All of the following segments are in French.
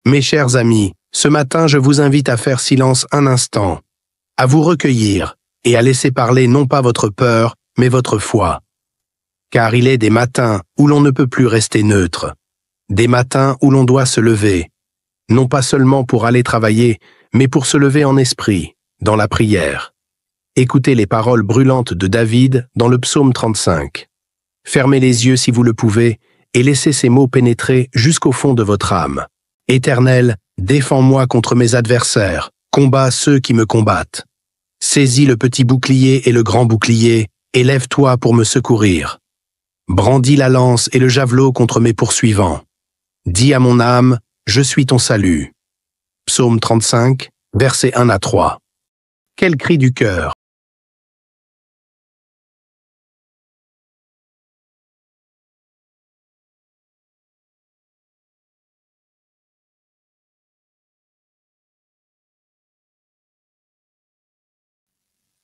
Mes chers amis, ce matin je vous invite à faire silence un instant, à vous recueillir et à laisser parler non pas votre peur, mais votre foi. Car il est des matins où l'on ne peut plus rester neutre, des matins où l'on doit se lever, non pas seulement pour aller travailler, mais pour se lever en esprit, dans la prière. Écoutez les paroles brûlantes de David dans le psaume 35. Fermez les yeux si vous le pouvez et laissez ces mots pénétrer jusqu'au fond de votre âme. Éternel, défends-moi contre mes adversaires, combats ceux qui me combattent. Saisis le petit bouclier et le grand bouclier, et lève-toi pour me secourir. Brandis la lance et le javelot contre mes poursuivants. Dis à mon âme, je suis ton salut. Psaume 35, versets 1 à 3. Quel cri du cœur!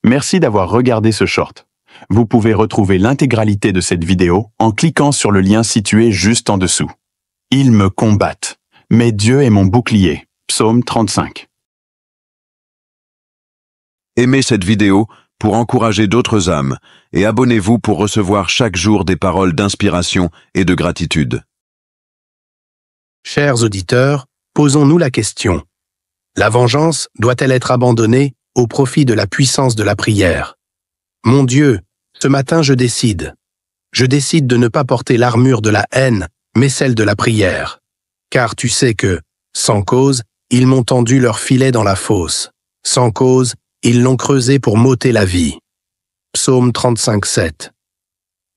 Merci d'avoir regardé ce short. Vous pouvez retrouver l'intégralité de cette vidéo en cliquant sur le lien situé juste en dessous. Ils me combattent, mais Dieu est mon bouclier. Psaume 35. Aimez cette vidéo pour encourager d'autres âmes et abonnez-vous pour recevoir chaque jour des paroles d'inspiration et de gratitude. Chers auditeurs, posons-nous la question. La vengeance doit-elle être abandonnée au profit de la puissance de la prière? Mon Dieu, ce matin je décide. Je décide de ne pas porter l'armure de la haine, mais celle de la prière. Car tu sais que, sans cause, ils m'ont tendu leur filet dans la fosse. Sans cause, ils l'ont creusé pour m'ôter la vie. Psaume 35, 7.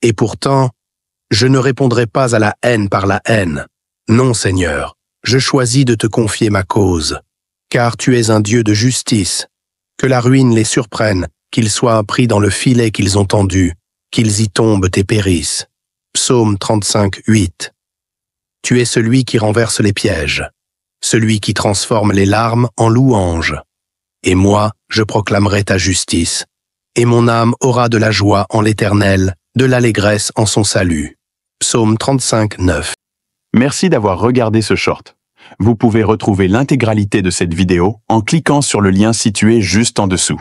Et pourtant, je ne répondrai pas à la haine par la haine. Non, Seigneur, je choisis de te confier ma cause. Car tu es un Dieu de justice. Que la ruine les surprenne, qu'ils soient pris dans le filet qu'ils ont tendu, qu'ils y tombent et périssent. Psaume 35, 8. Tu es celui qui renverse les pièges, celui qui transforme les larmes en louanges. Et moi, je proclamerai ta justice, et mon âme aura de la joie en l'Éternel, de l'allégresse en son salut. Psaume 35, 9. Merci d'avoir regardé ce short. Vous pouvez retrouver l'intégralité de cette vidéo en cliquant sur le lien situé juste en dessous.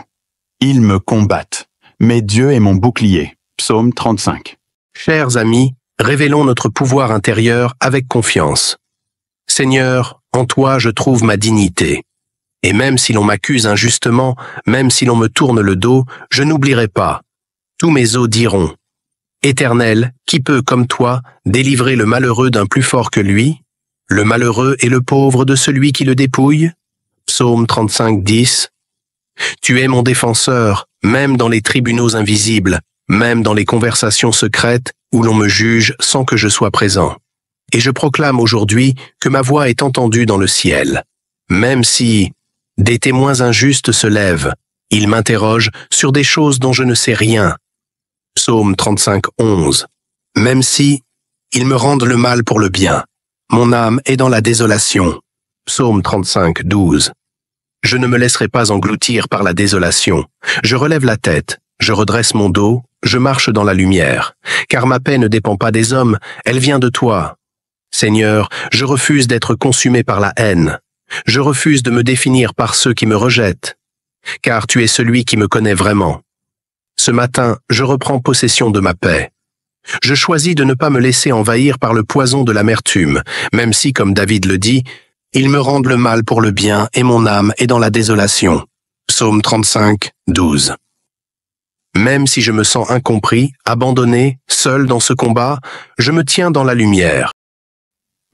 Ils me combattent, mais Dieu est mon bouclier. Psaume 35. Chers amis, révélons notre pouvoir intérieur avec confiance. Seigneur, en toi je trouve ma dignité. Et même si l'on m'accuse injustement, même si l'on me tourne le dos, je n'oublierai pas. Tous mes os diront. Éternel, qui peut, comme toi, délivrer le malheureux d'un plus fort que lui? Le malheureux et le pauvre de celui qui le dépouille? Psaume 35, 10. Tu es mon défenseur, même dans les tribunaux invisibles, même dans les conversations secrètes où l'on me juge sans que je sois présent. Et je proclame aujourd'hui que ma voix est entendue dans le ciel. Même si des témoins injustes se lèvent, ils m'interrogent sur des choses dont je ne sais rien. Psaume 35, 11. Même si ils me rendent le mal pour le bien. Mon âme est dans la désolation. Psaume 35, 12. Je ne me laisserai pas engloutir par la désolation. Je relève la tête, je redresse mon dos, je marche dans la lumière. Car ma paix ne dépend pas des hommes, elle vient de toi. Seigneur, je refuse d'être consumé par la haine. Je refuse de me définir par ceux qui me rejettent. Car tu es celui qui me connaît vraiment. Ce matin, je reprends possession de ma paix. Je choisis de ne pas me laisser envahir par le poison de l'amertume, même si, comme David le dit, ils me rendent le mal pour le bien et mon âme est dans la désolation. Psaume 35, 12. Même si je me sens incompris, abandonné, seul dans ce combat, je me tiens dans la lumière.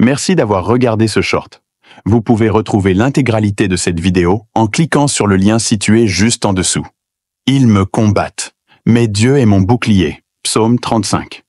Merci d'avoir regardé ce short. Vous pouvez retrouver l'intégralité de cette vidéo en cliquant sur le lien situé juste en dessous. Ils me combattent, mais Dieu est mon bouclier. Psaume 35.